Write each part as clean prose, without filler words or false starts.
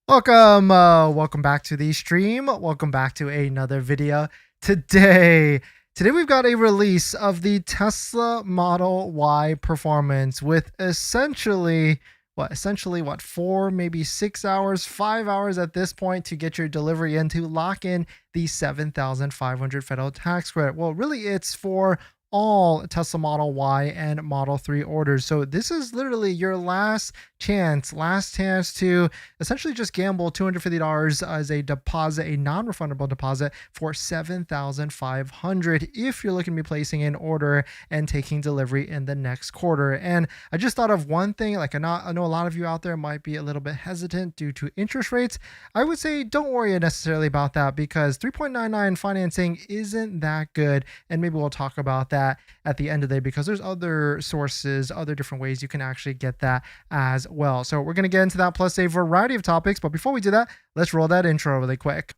Welcome back to the stream. Welcome back to another video. Today we've got a release of the Tesla Model Y Performance with essentially what 4, maybe 6 hours, 5 hours at this point to get your delivery in to lock in the 7,500 federal tax credit. Well, really it's for all Tesla Model Y and Model 3 orders. So this is literally your last chance to essentially just gamble $250 as a deposit, a non-refundable deposit for 7,500 if you're looking to be placing an order and taking delivery in the next quarter. And I just thought of one thing, like I know a lot of you out there might be a little bit hesitant due to interest rates. I would say don't worry necessarily about that because 3.99 financing isn't that good, and maybe we'll talk about that at the end of the day because there's other sources, other different ways you can actually get that as well. So we're going to get into that plus a variety of topics. But before we do that, let's roll that intro really quick.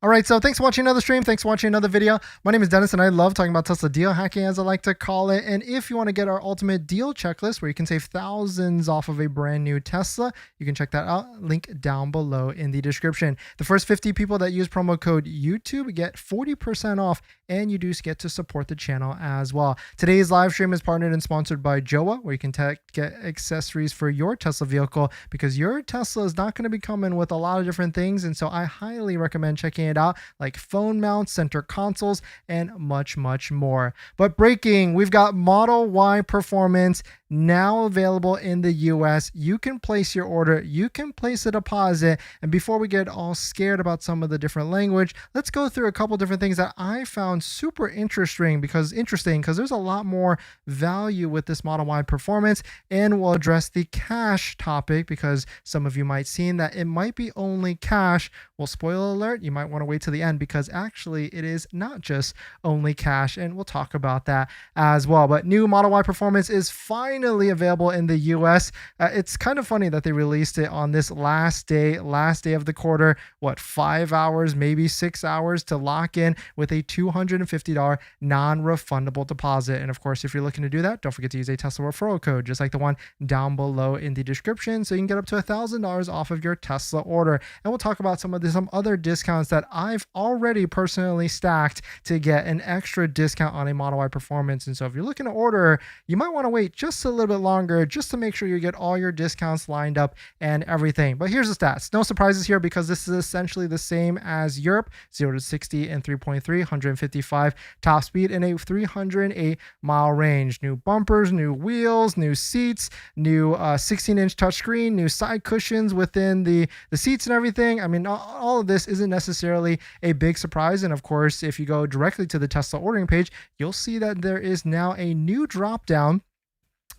All right, so thanks for watching another stream. Thanks for watching another video. My name is Dennis, and I love talking about Tesla deal hacking, as I like to call it. And if you want to get our ultimate deal checklist, where you can save thousands off of a brand new Tesla, you can check that out. Link down below in the description. The first 50 people that use promo code YouTube get 40% off, and you do get to support the channel as well. Today's live stream is partnered and sponsored by Joa, where you can get accessories for your Tesla vehicle because your Tesla is not going to be coming with a lot of different things. And so I highly recommend checking it out, like phone mounts, center consoles, and much more. But breaking, we've got Model Y Performance now available in the US. You can place your order, you can place a deposit. And before we get all scared about some of the different language, let's go through a couple different things that I found super interesting because there's a lot more value with this Model Y Performance. And we'll address the cash topic because some of you might seen that it might be only cash. Well, spoiler alert, you might want to wait till the end because actually it is not just only cash, and we'll talk about that as well. But new Model Y Performance is finally available in the US. It's kind of funny that they released it on this last day of the quarter, 5 hours, maybe 6 hours to lock in with a $250 non-refundable deposit. And of course, if you're looking to do that, don't forget to use a Tesla referral code, just like the one down below in the description, so you can get up to $1,000 off of your Tesla order. And we'll talk about some other discounts that I've already personally stacked to get an extra discount on a Model Y Performance. And so if you're looking to order, you might want to wait just a little bit longer just to make sure you get all your discounts lined up and everything. But here's the stats. No surprises here because this is essentially the same as Europe. 0 to 60 in 3.3, 155 top speed in a 308-mile range. New bumpers, new wheels, new seats, new 16-inch touchscreen, new side cushions within the seats and everything. I mean, all of this isn't necessarily a big surprise. And of course, if you go directly to the Tesla ordering page, you'll see that there is now a new drop down.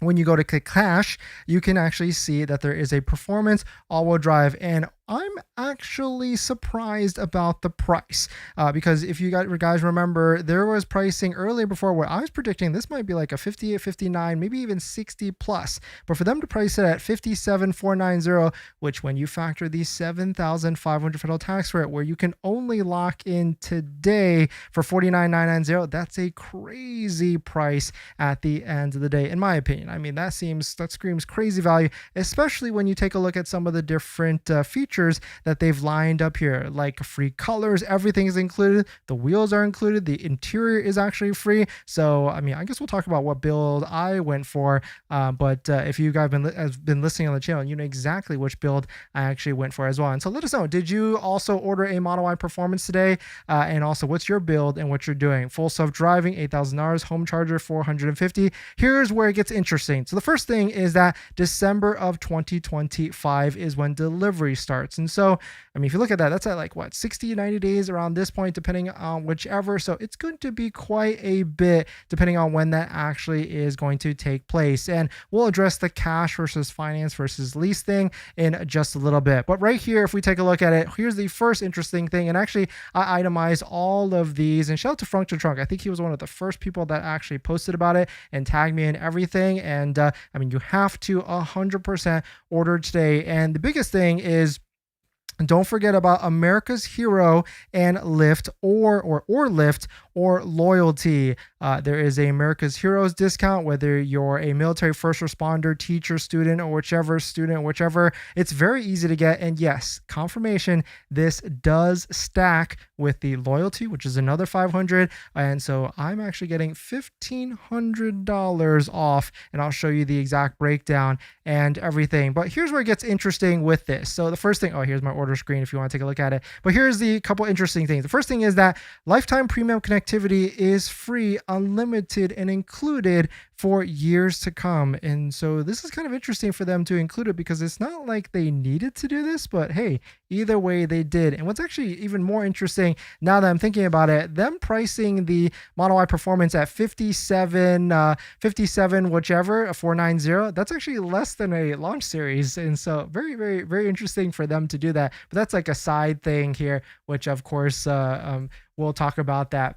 When you go to click cash, you can actually see that there is a performance all-wheel drive, and I'm actually surprised about the price because if you guys remember, there was pricing earlier before where I was predicting this might be like a 58, 59, maybe even 60 plus. But for them to price it at 57,490, which when you factor the 7,500 federal tax rate, where you can only lock in today for 49,990, that's a crazy price at the end of the day, in my opinion. I mean, that screams crazy value, especially when you take a look at some of the different features that they've lined up here, like free colors, everything is included, the wheels are included, the interior is actually free. So I mean, I guess we'll talk about what build I went for, but if you guys have been listening on the channel, you know exactly which build I actually went for as well. And so let us know, did you also order a Model Y Performance today? And also, what's your build and what you're doing? Full self-driving, $8,000, home charger, $450. Here's where it gets interesting. So the first thing is that December of 2025 is when delivery starts. And so, I mean, if you look at that, that's at like 60, 90 days around this point, depending on whichever. So it's going to be quite a bit depending on when that actually is going to take place. And we'll address the cash versus finance versus lease thing in just a little bit. But right here, if we take a look at it, here's the first interesting thing. And actually, I itemized all of these, and shout out to Frunk to Trunk. I think he was one of the first people that actually posted about it and tagged me in everything. And I mean, you have to 100% order today. And the biggest thing is, don't forget about America's Hero and Lyft or Lyft or Loyalty. There is a America's Heroes discount, whether you're a military first responder, teacher, student, or whichever. It's very easy to get. And yes, confirmation, this does stack with the loyalty, which is another $500. And so I'm actually getting $1,500 off, and I'll show you the exact breakdown and everything. But here's where it gets interesting with this. So the first thing, oh, here's my order screen if you want to take a look at it. But here's the couple interesting things. The first thing is that lifetime premium connectivity is free, unlimited, and included for years to come. And so this is kind of interesting for them to include it, because it's not like they needed to do this, but hey, either way they did. And what's actually even more interesting now that I'm thinking about it, them pricing the Model Y Performance at 57 whichever, a 490, that's actually less than a launch series. And so very, very, very interesting for them to do that. But that's like a side thing here, which of course we'll talk about that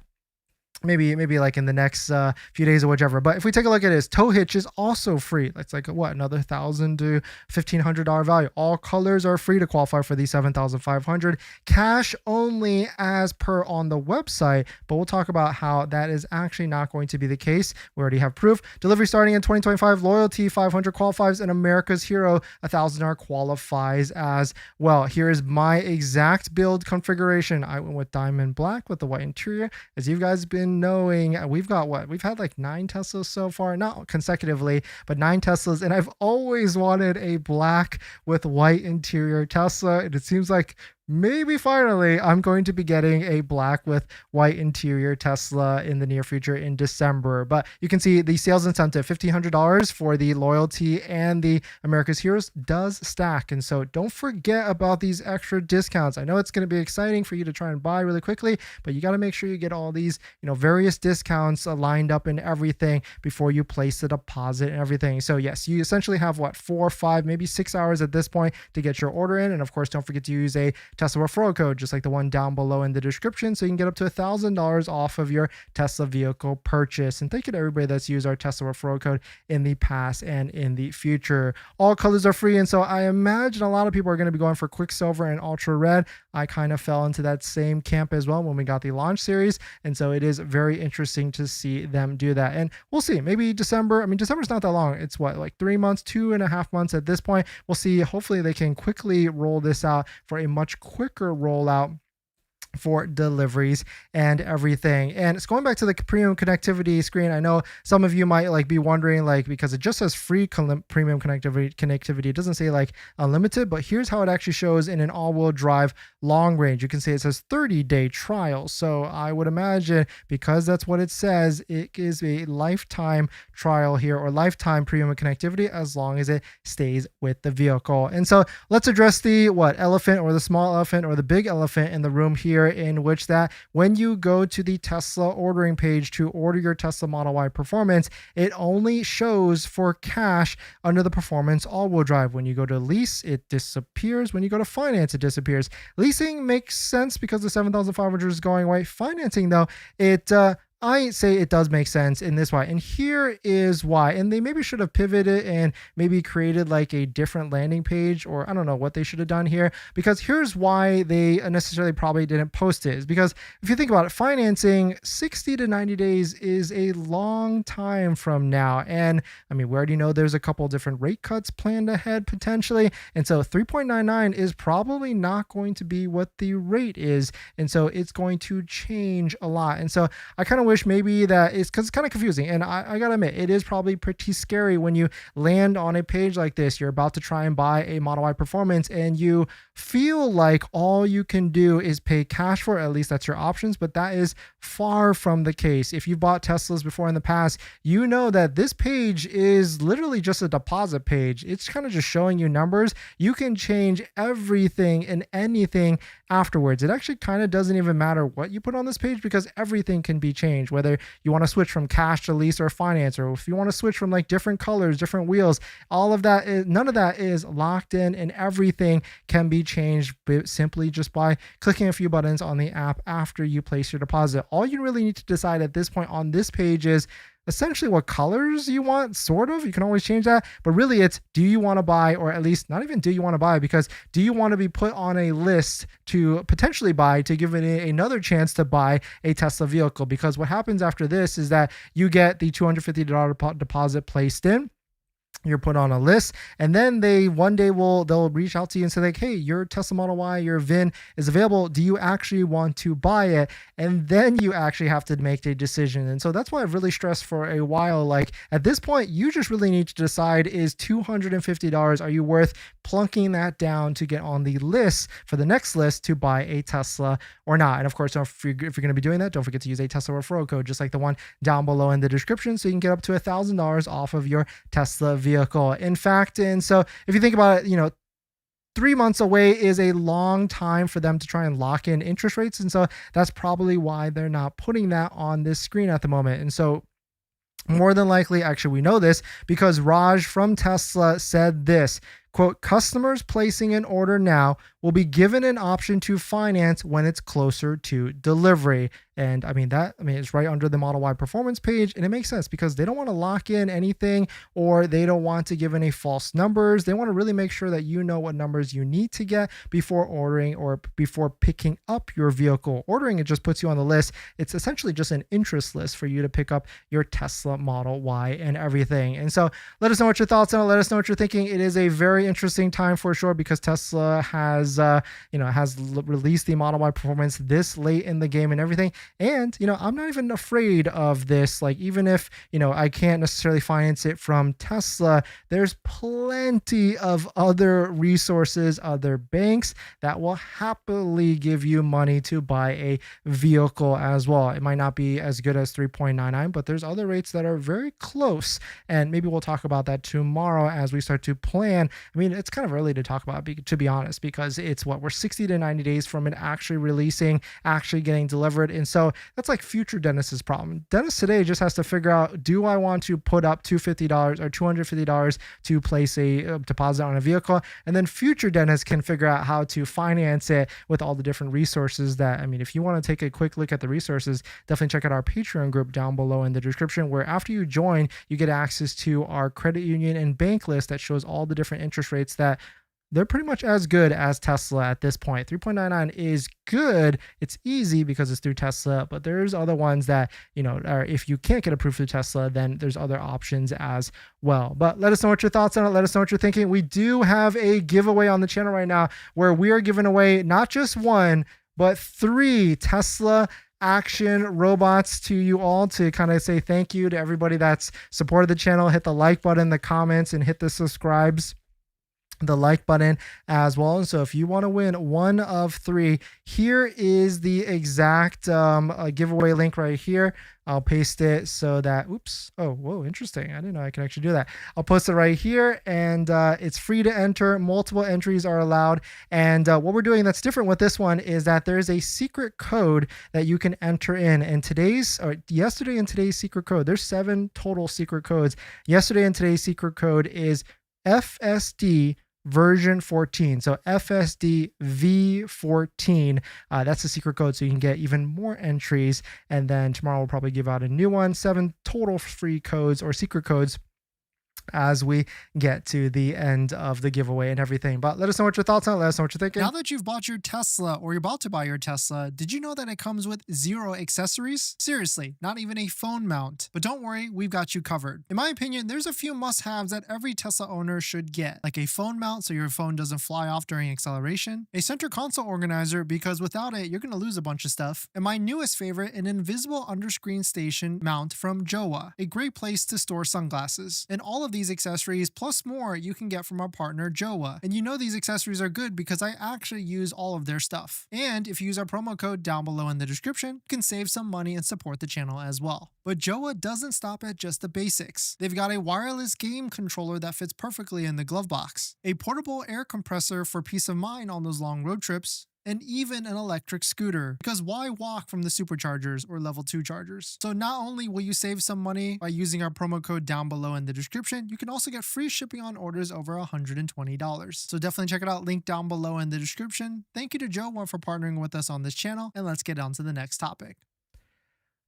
maybe like in the next few days or whichever. But if we take a look at his tow hitch is also free. That's like what, another $1,000 to $1,500 value. All colors are free to qualify for the $7,500. Cash only as per on the website, but we'll talk about how that is actually not going to be the case. We already have proof. Delivery starting in 2025. Loyalty 500 qualifies, and America's Hero $1,000 qualifies as well. Here is my exact build configuration. I went with diamond black with the white interior. As you guys been knowing, we've had like 9 Teslas so far, not consecutively, but 9 Teslas, and I've always wanted a black with white interior Tesla, and it seems like maybe finally I'm going to be getting a black with white interior Tesla in the near future in December. But you can see the sales incentive, $1,500 for the loyalty and the America's Heroes does stack. And so don't forget about these extra discounts. I know it's going to be exciting for you to try and buy really quickly, but you got to make sure you get all these, various discounts lined up and everything before you place the deposit and everything. So yes, you essentially have 4, 5, maybe 6 hours at this point to get your order in. And of course, don't forget to use a Tesla referral code, just like the one down below in the description, so you can get up to $1,000 off of your Tesla vehicle purchase. And thank you to everybody that's used our Tesla referral code in the past and in the future. All colors are free, and so I imagine a lot of people are going to be going for Quicksilver and Ultra Red. I kind of fell into that same camp as well when we got the launch series, and so it is very interesting to see them do that. And we'll see, maybe December. I mean, December's not that long. It's what, like 3 months, 2.5 months at this point. We'll see. Hopefully they can quickly roll this out for a much quicker rollout for deliveries and everything. And it's going back to the premium connectivity screen. I know some of you might be wondering, because it just says free premium connectivity. It doesn't say unlimited, but here's how it actually shows in an all-wheel drive long range. You can see it says 30-day trial. So I would imagine, because that's what it says, it is a lifetime trial here, or lifetime premium connectivity, as long as it stays with the vehicle. And so let's address the elephant, or the small elephant, or the big elephant in the room here, in which that when you go to the Tesla ordering page to order your Tesla Model Y Performance, it only shows for cash under the Performance all-wheel drive. When you go to lease, it disappears. When you go to finance, it disappears. Leasing makes sense because the $7,500 is going away. Financing, though, I say it does make sense in this way. And here is why. And they maybe should have pivoted and maybe created a different landing page, or I don't know what they should have done here, because here's why they necessarily probably didn't post it. Is because if you think about it, financing 60 to 90 days is a long time from now. And I mean, we already know there's a couple different rate cuts planned ahead potentially. And so 3.99 is probably not going to be what the rate is. And so it's going to change a lot. And so I kind of wish maybe that is, because it's kind of confusing, and I gotta admit, it is probably pretty scary when you land on a page like this. You're about to try and buy a Model Y Performance, and you feel like all you can do is pay cash for it. At least that's your options, but that is far from the case. If you've bought Teslas before in the past, you know that this page is literally just a deposit page. It's kind of just showing you numbers. You can change everything and anything afterwards. It actually kind of doesn't even matter what you put on this page, because everything can be changed, whether you want to switch from cash to lease or finance, or if you want to switch from different colors, different wheels. All of that is, none of that is locked in, and everything can be changed simply just by clicking a few buttons on the app after you place your deposit. All you really need to decide at this point on this page is, essentially what colors you want, sort of. You can always change that, but really it's, do you want to buy, or at least not even do you want to buy, because do you want to be put on a list to potentially buy, to give it another chance to buy a Tesla vehicle? Because what happens after this is that you get the $250 deposit placed in, you're put on a list, and then they one day they'll reach out to you and say like, hey, your Tesla Model Y, your VIN is available, do you actually want to buy it? And then you actually have to make a decision. And so that's why I've really stressed for a while, like at this point you just really need to decide, is $250, are you worth plunking that down to get on the list for the next list to buy a Tesla or not? And of course, if you're going to be doing that, don't forget to use a Tesla referral code just like the one down below in the description, so you can get up to $1,000 off of your Tesla vehicle. In fact, and so if you think about it, 3 months away is a long time for them to try and lock in interest rates. And so that's probably why they're not putting that on this screen at the moment. And so more than likely, actually, we know this because Raj from Tesla said this, quote, customers placing an order now will be given an option to finance when it's closer to delivery. And it's right under the Model Y performance page, and it makes sense because they don't want to lock in anything, or they don't want to give any false numbers. They want to really make sure that you know what numbers you need to get before ordering or before picking up your vehicle. Ordering, it just puts you on the list. It's essentially just an interest list for you to pick up your Tesla Model Y and everything. And so let us know what your thoughts are. Let us know what you're thinking. It is a very interesting time for sure, because Tesla has released the Model Y performance this late in the game and everything. And, I'm not even afraid of this. Like, even if, I can't necessarily finance it from Tesla, there's plenty of other resources, other banks that will happily give you money to buy a vehicle as well. It might not be as good as 3.99, but there's other rates that are very close. And maybe we'll talk about that tomorrow as we start to plan. It's kind of early to talk about, to be honest, because we're 60 to 90 days from it actually releasing, actually getting delivered. And so that's like future Dennis's problem. Dennis today just has to figure out, do I want to put up $250 or $250 to place a deposit on a vehicle? And then future Dennis can figure out how to finance it with all the different resources that, if you want to take a quick look at the resources, definitely check out our Patreon group down below in the description, where after you join, you get access to our credit union and bank list that shows all the different interest rates that they're pretty much as good as Tesla at this point. 3.99 is good. It's easy because it's through Tesla, but there's other ones that, are, if you can't get approved through Tesla, then there's other options as well. But let us know what your thoughts on it. Let us know what you're thinking. We do have a giveaway on the channel right now where we are giving away not just one, but 3 Tesla action robots to you all, to kind of say thank you to everybody that's supported the channel. Hit the like button, the comments, and hit the subscribes, the like button as well. And so if you want to win one of 3, here is the exact giveaway link right here. I'll paste it so that, interesting. I didn't know I could actually do that. I'll post it right here, and it's free to enter. Multiple entries are allowed. And what we're doing that's different with this one is that there's a secret code that you can enter in. And yesterday and today's secret code, there's 7 total secret codes. Yesterday and today's secret code is FSD version 14. So FSD V14, that's the secret code, so you can get even more entries. And then tomorrow we'll probably give out a new one, 7 total free codes or secret codes as we get to the end of the giveaway and everything. But let us know what your thoughts are. Let us know what you're thinking. Now that you've bought your Tesla, or you're about to buy your Tesla, did you know that it comes with 0 accessories? Seriously, not even a phone mount. But don't worry, we've got you covered. In my opinion, there's a few must-haves that every Tesla owner should get, like a phone mount so your phone doesn't fly off during acceleration, a center console organizer because without it, you're going to lose a bunch of stuff, and my newest favorite, an invisible underscreen station mount from Jowa, a great place to store sunglasses. And all of these accessories plus more you can get from our partner Jowa. And these accessories are good because I actually use all of their stuff. And if you use our promo code down below in the description, you can save some money and support the channel as well. But Jowa doesn't stop at just the basics. They've got a wireless game controller that fits perfectly in the glove box, a portable air compressor for peace of mind on those long road trips, and even an electric scooter, because why walk from the superchargers or level 2 chargers? So not only will you save some money by using our promo code down below in the description, you can also get free shipping on orders over $120. So definitely check it out, link down below in the description. Thank you to Jowa for partnering with us on this channel, and let's get on to the next topic.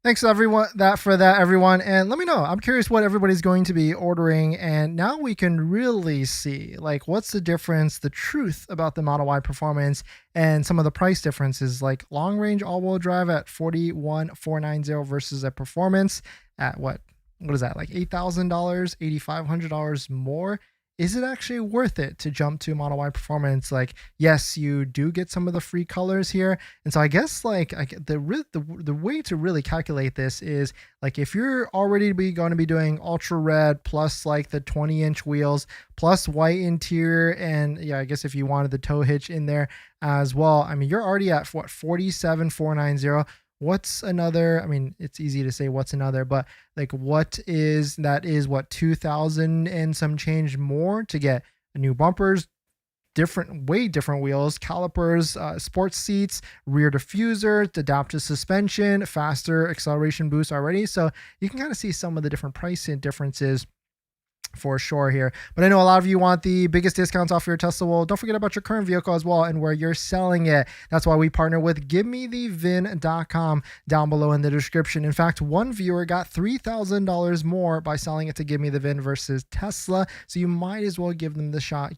Thanks everyone for that everyone, and let me know. I'm curious what everybody's going to be ordering, and now we can really see like what's the difference, the truth about the Model Y Performance, and some of the price differences, like long range all-wheel drive at 41,490 versus a Performance at what is that, like $8,000, $8,500 more. Is it actually worth it to jump to Model Y Performance? Like, yes, you do get some of the free colors here, and so I guess like the way to really calculate this is like if you're already going to be doing ultra red plus like the 20-inch wheels plus white interior, and yeah, I guess if you wanted the tow hitch in there as well, I mean you're already at what, 47,490. What's another? I mean, it's easy to say what's another, but like what is that, is what, 2,000 and some change more to get new bumpers, way different wheels, calipers, sports seats, rear diffuser, adaptive suspension, faster acceleration boost already. So you can kind of see some of the different pricing differences for sure here. But I know a lot of you want the biggest discounts off your Tesla. Well, don't forget about your current vehicle as well and where you're selling it. That's why we partner with GiveMeTheVin.com down below in the description. In fact, one viewer got $3,000 more by selling it to Give Me The VIN versus Tesla. So you might as well give them a shot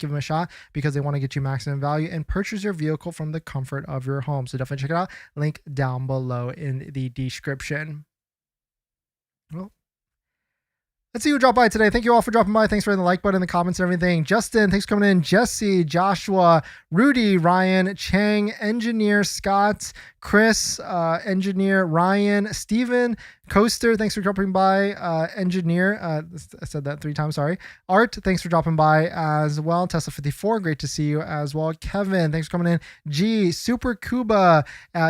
because they want to get you maximum value and purchase your vehicle from the comfort of your home. So definitely check it out. Link down below in the description. Well, let's see who dropped by today. Thank you all for dropping by. Thanks for hitting the like button, the comments, and everything. Justin, thanks for coming in. Jesse, Joshua, Rudy, Ryan, Chang, Engineer, Scott, Chris, Engineer, Ryan, Steven, Coaster, thanks for dropping by. Engineer, I said that 3 times, sorry. Art, thanks for dropping by as well. Tesla 54, great to see you as well. Kevin, thanks for coming in. G, Super Cuba,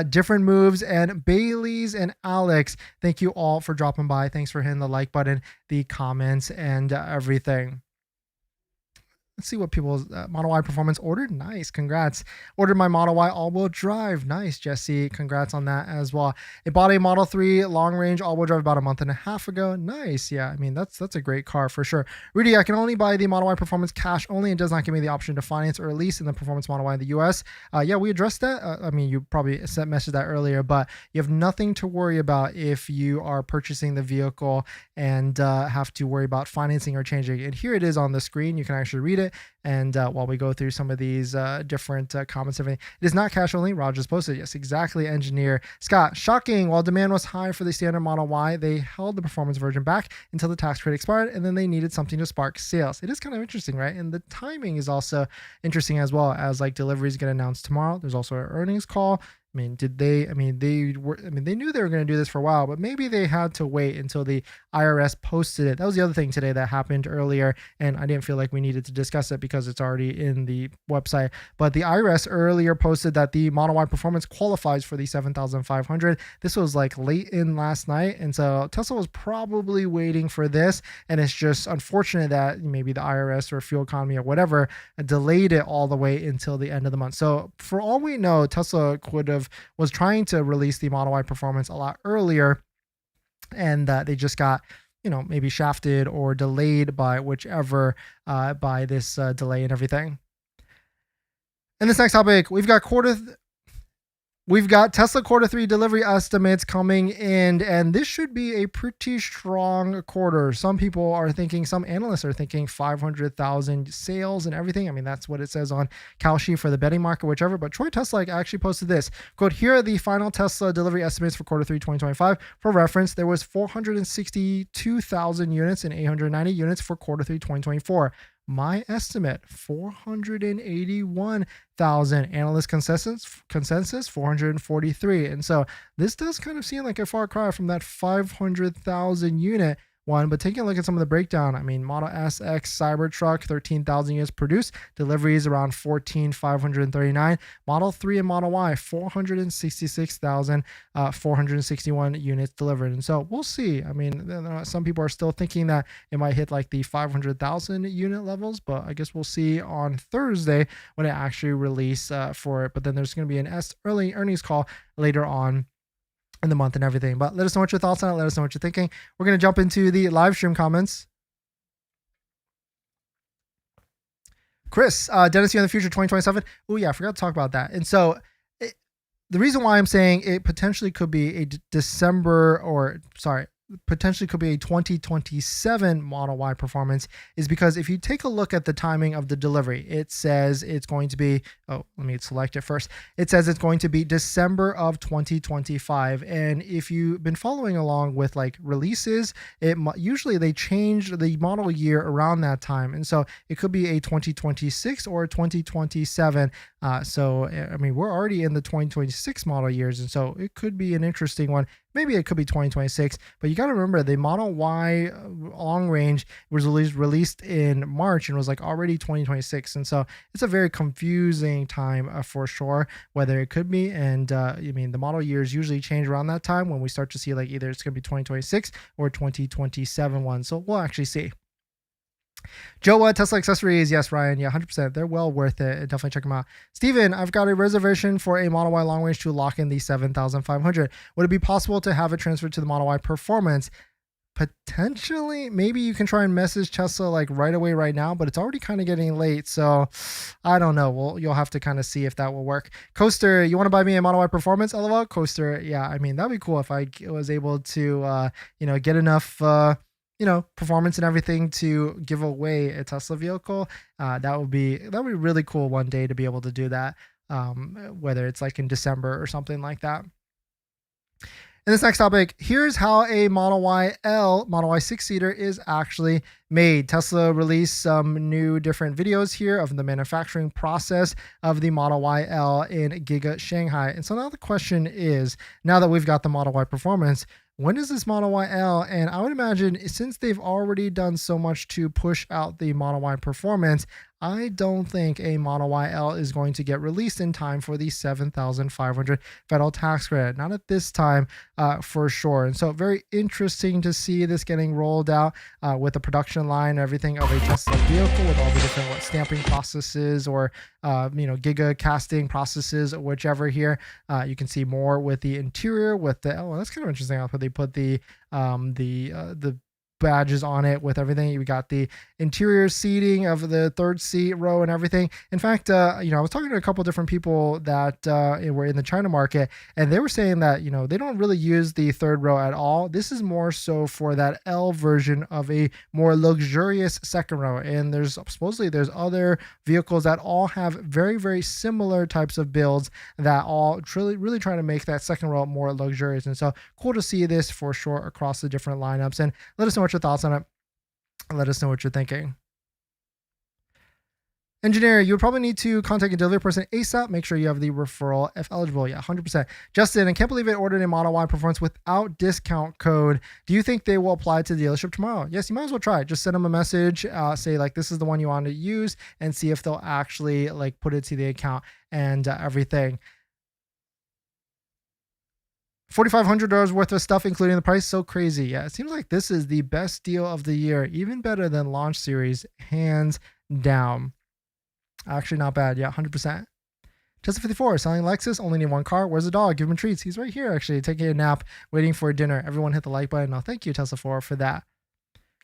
Different Moves, and Bailey's and Alex, thank you all for dropping by. Thanks for hitting the like button, the comments, and everything. Let's see what people's Model Y Performance ordered. Nice, congrats. Ordered my Model Y all-wheel drive. Nice, Jesse. Congrats on that as well. I bought a Model 3 long-range all-wheel drive about a month and a half ago. Nice. Yeah, I mean, that's a great car for sure. Rudy, I can only buy the Model Y Performance cash only. It does not give me the option to finance or lease in the Performance Model Y in the US. Yeah, we addressed that. I mean, you probably sent message that earlier, but you have nothing to worry about if you are purchasing the vehicle and have to worry about financing or changing. And here it is on the screen. You can actually read it. And while we go through some of these different comments, everything, it is not cash only. Rogers posted, yes, exactly. Engineer Scott, shocking. While demand was high for the standard Model Y, they held the performance version back until the tax credit expired, and then they needed something to spark sales. It is kind of interesting, right? And the timing is also interesting as well, as like deliveries get announced tomorrow. There's also an earnings call. I mean, they knew they were going to do this for a while, but maybe they had to wait until the IRS posted it. That was the other thing today that happened earlier, and I didn't feel like we needed to discuss it because it's already in the website. But the IRS earlier posted that the Model Y Performance qualifies for the 7,500. This was like late in last night, and so Tesla was probably waiting for this, and it's just unfortunate that maybe the IRS or fuel economy or whatever delayed it all the way until the end of the month. So for all we know, Tesla was trying to release the Model Y Performance a lot earlier, and they just got, maybe shafted or delayed by whichever, by this delay and everything. And this next topic, we've got Tesla quarter 3 delivery estimates coming in, and this should be a pretty strong quarter. Some analysts are thinking 500,000 sales and everything. I mean, that's what it says on Kalshi for the betting market, whichever. But Troy Tesla actually posted this quote: "Here are the final Tesla delivery estimates for quarter 3 2025. For reference, there was 462,000 units and 890 units for quarter 3 2024. My estimate, 481,000. Analyst consensus 443. And so this does kind of seem like a far cry from that 500,000 unit one. But taking a look at some of the breakdown, I mean, Model S, X, Cybertruck, 13,000 units produced. Deliveries around 14,539. Model 3 and Model Y, 466,461 units delivered. And so we'll see. I mean, some people are still thinking that it might hit like the 500,000 unit levels, but I guess we'll see on Thursday when it actually release for it. But then there's going to be an early earnings call later on in the month and everything. But let us know what your thoughts on it. Let us know what you're thinking. We're going to jump into the live stream comments. Chris, Dennis, you in the future 2027. Oh yeah, I forgot to talk about that. And so the reason why I'm saying it potentially could be a potentially could be a 2027 Model Y Performance is because if you take a look at the timing of the delivery, it says it's going to be, oh, let me select it first. It says it's going to be December of 2025. And if you've been following along with like releases, usually they change the model year around that time. And so it could be a 2026 or a 2027. So, I mean, we're already in the 2026 model years. And so it could be an interesting one. Maybe it could be 2026, but you got to remember the Model Y long range was released in March and was like already 2026. And so it's a very confusing time for sure, whether it could be. And I mean, the model years usually change around that time when we start to see like either it's going to be 2026 or 2027 one. So we'll actually see. Joe, Tesla accessories. Yes, Ryan. Yeah, 100%. They're well worth it. Definitely check them out. Steven, I've got a reservation for a Model Y long range to lock in the 7,500. Would it be possible to have it transferred to the Model Y Performance? Potentially. Maybe you can try and message Tesla like right away right now, but it's already kind of getting late. So I don't know. Well, you'll have to kind of see if that will work. Coaster, you want to buy me a Model Y Performance? LOL. Coaster. Yeah, I mean, that'd be cool if I was able to, get enough, performance and everything to give away a Tesla vehicle. That would be really cool one day to be able to do that. Whether it's like in December or something like that. In this next topic, here's how a Model Y 6-seater is actually made. Tesla released some new different videos here of the manufacturing process of the Model Y L in Giga Shanghai. And so now the question is, now that we've got the Model Y Performance, when is this Model Y L? And I would imagine since they've already done so much to push out the Model Y Performance, I don't think a Model Y L is going to get released in time for the 7,500 federal tax credit. Not at this time, for sure. And so very interesting to see this getting rolled out with the production line and everything of a Tesla vehicle with all the different stamping processes or giga casting processes, whichever here. You can see more with the interior with the, oh, that's kind of interesting how they put the badges on it with everything. We got the interior seating of the third seat row and everything. In fact, I was talking to a couple different people that were in the China market, and they were saying that they don't really use the third row at all. This is more so for that L version of a more luxurious second row. And there's other vehicles that all have very, very similar types of builds that all really try to make that second row more luxurious. And so cool to see this for sure across the different lineups. And let us know what your thoughts on it. Let us know what you're thinking. Engineer, you would probably need to contact a delivery person ASAP. Make sure you have the referral if eligible. Yeah, 100%. Justin, I can't believe I ordered a Model Y Performance without discount code. Do you think they will apply to the dealership tomorrow? Yes, you might as well try it. Just send them a message, say like this is the one you want to use, and see if they'll actually like put it to the account and everything. $4,500 worth of stuff, including the price. So crazy. Yeah, it seems like this is the best deal of the year, even better than launch series, hands down. Actually, not bad. Yeah, 100%. Tesla 54, selling Lexus, only need one car. Where's the dog? Give him treats. He's right here, actually, taking a nap, waiting for dinner. Everyone hit the like button. Oh, thank you, Tesla 4, for that.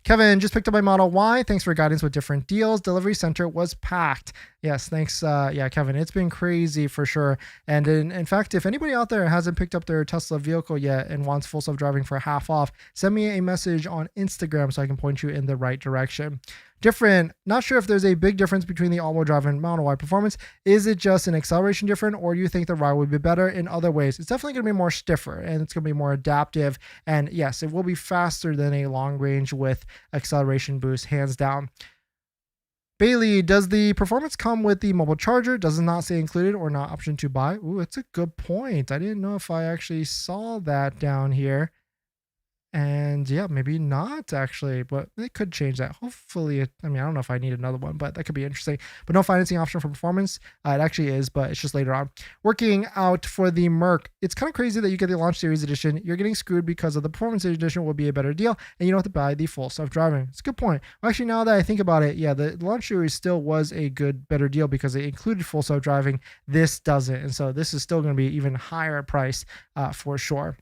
Kevin, just picked up my Model Y. Thanks for guidance with different deals. Delivery center was packed. Yes, thanks. Yeah, Kevin, it's been crazy for sure. And in fact, if anybody out there hasn't picked up their Tesla vehicle yet and wants full self-driving for half off, send me a message on Instagram so I can point you in the right direction. Different, not sure if there's a big difference between the all-wheel drive and Model Y Performance. Is it just an acceleration different, or do you think the ride would be better in other ways? It's definitely going to be more stiffer, and it's going to be more adaptive. And yes, it will be faster than a long range with acceleration boost, hands down. Bailey, does the Performance come with the mobile charger? Does it not say included or not option to buy? Ooh, it's a good point. I didn't know if I actually saw that down here. And yeah, maybe not actually, but they could change that. Hopefully, I don't know if I need another one, but that could be interesting. But no financing option for Performance. It actually is, but it's just later on. Working out for the Merc. It's kind of crazy that you get the Launch Series Edition. You're getting screwed because of the Performance Edition will be a better deal, and you don't have to buy the full self-driving. It's a good point. Well, actually, now that I think about it, yeah, the Launch Series still was a better deal because it included full self-driving. This doesn't, and so this is still going to be even higher price for sure.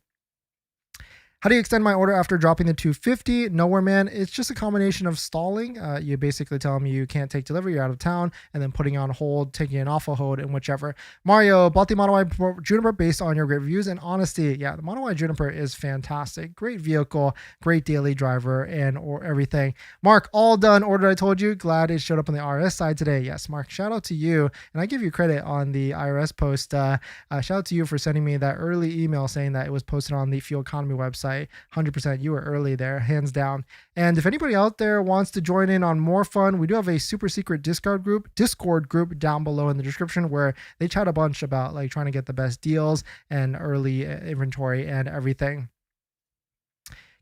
How do you extend my order after dropping the 250? Nowhere, man. It's just a combination of stalling. You basically tell them you can't take delivery, you're out of town, and then putting on hold, taking it off a hold, and whichever. Mario, bought the Model Y Juniper based on your great reviews and honesty. Yeah, the Model Y Juniper is fantastic. Great vehicle, great daily driver, and or everything. Mark, all done. Ordered, I told you. Glad it showed up on the IRS side today. Yes, Mark, shout out to you. And I give you credit on the IRS post. Shout out to you for sending me that early email saying that it was posted on the fuel economy website. 100%, you were early there, hands down. And if anybody out there wants to join in on more fun, we do have a super secret Discord group down below in the description where they chat a bunch about like trying to get the best deals and early inventory and everything.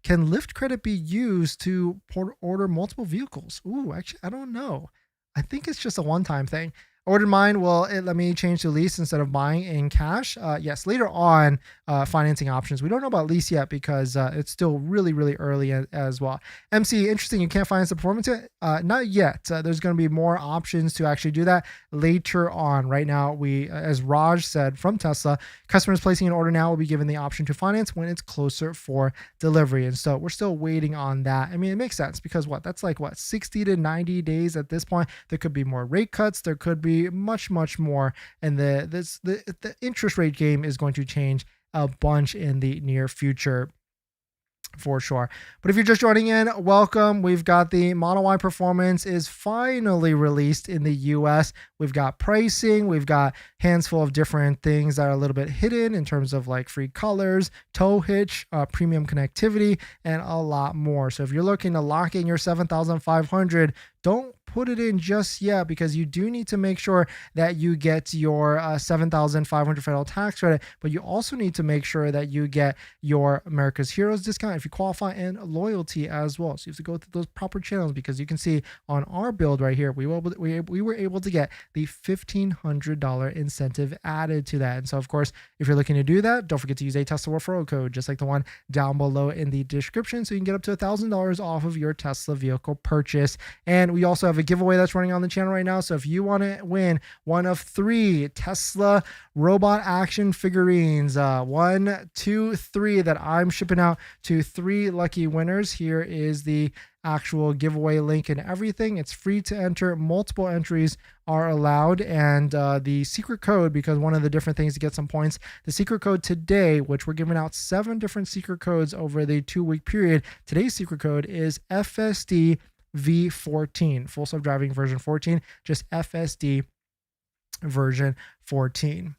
Can Lyft credit be used to order multiple vehicles? Ooh, actually, I don't know. I think it's just a one-time thing. Ordered mine. Well, it let me change to lease instead of buying in cash. Yes, later on, financing options. We don't know about lease yet because it's still really, really early as well. MC, interesting. You can't finance the performance yet? Not yet. There's going to be more options to actually do that later on. Right now, we, as Raj said from Tesla, customers placing an order now will be given the option to finance when it's closer for delivery. And so we're still waiting on that. I mean, it makes sense because that's like 60 to 90 days at this point. There could be more rate cuts. There could be much more, and the interest rate game is going to change a bunch in the near future for sure. But if you're just joining in, welcome. We've got the Model Y Performance is finally released in the US. We've got pricing, we've got hands full of different things that are a little bit hidden in terms of like free colors, tow hitch, premium connectivity, and a lot more. So if you're looking to lock in your 7,500, don't put it in just yet because you do need to make sure that you get your 7,500 federal tax credit, but you also need to make sure that you get your America's Heroes discount if you qualify, and loyalty as well. So you have to go through those proper channels because you can see on our build right here, we were able to get the $1,500 incentive added to that. And so of course, if you're looking to do that, don't forget to use a Tesla referral code, just like the one down below in the description. So you can get up to $1,000 off of your Tesla vehicle purchase. And we also have a giveaway that's running on the channel right now. So if you want to win one of 3 Tesla robot action figurines, 1, 2, 3 that I'm shipping out to 3 lucky winners, here is the actual giveaway link and everything. It's free to enter. Multiple entries are allowed, and the secret code, because one of the different things to get some points, the secret code today, which we're giving out 7 different secret codes over the 2-week period. Today's secret code is FSD V14, full self-driving version 14, just FSD version 14.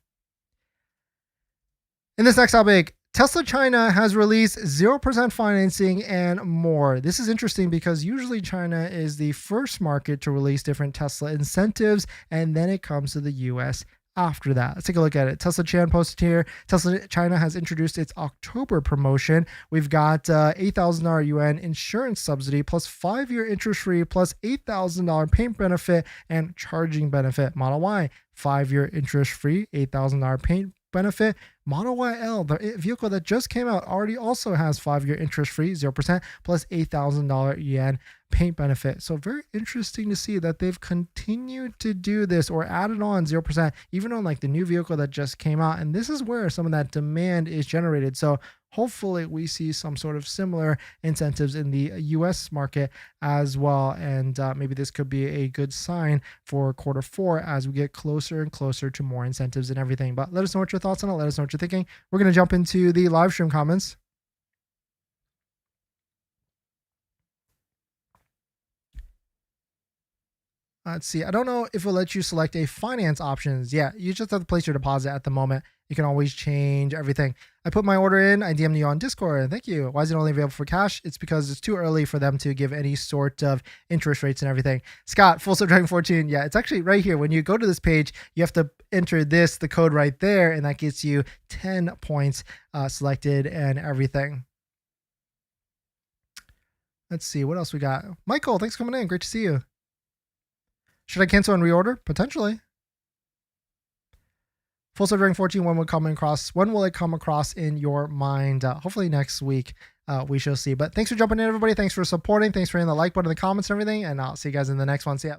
In this next topic, Tesla China has released 0% financing and more. This is interesting because usually China is the first market to release different Tesla incentives, and then it comes to the US after that. Let's take a look at it. Tesla Chan posted here. Tesla China has introduced its October promotion. We've got $8,000 yuan insurance subsidy plus 5-year interest free plus $8,000 paint benefit and charging benefit. Model Y, 5-year interest free, $8,000 paint benefit. Model YL, the vehicle that just came out, already also has 5-year interest free, 0% plus $8,000 yen paint benefit. So very interesting to see that they've continued to do this or added on 0%, even on like the new vehicle that just came out. And this is where some of that demand is generated. So hopefully we see some sort of similar incentives in the US market as well. And maybe this could be a good sign for Q4 as we get closer and closer to more incentives and everything. But let us know what your thoughts on it. Let us know what you're thinking. We're going to jump into the live stream comments. Let's see. I don't know if it'll let you select a finance options. Yeah, you just have to place your deposit at the moment. You can always change everything. I put my order in. I DM'd you on Discord. Thank you. Why is it only available for cash? It's because it's too early for them to give any sort of interest rates and everything. Scott, full self-driving 14. Yeah, it's actually right here. When you go to this page, you have to enter the code right there, and that gets you 10 points selected and everything. Let's see. What else we got? Michael, thanks for coming in. Great to see you. Should I cancel and reorder? Potentially. Full self-driving 14, when will it come across in your mind? Hopefully next week we shall see. But thanks for jumping in, everybody. Thanks for supporting. Thanks for hitting the like button in the comments and everything. And I'll see you guys in the next one. See ya.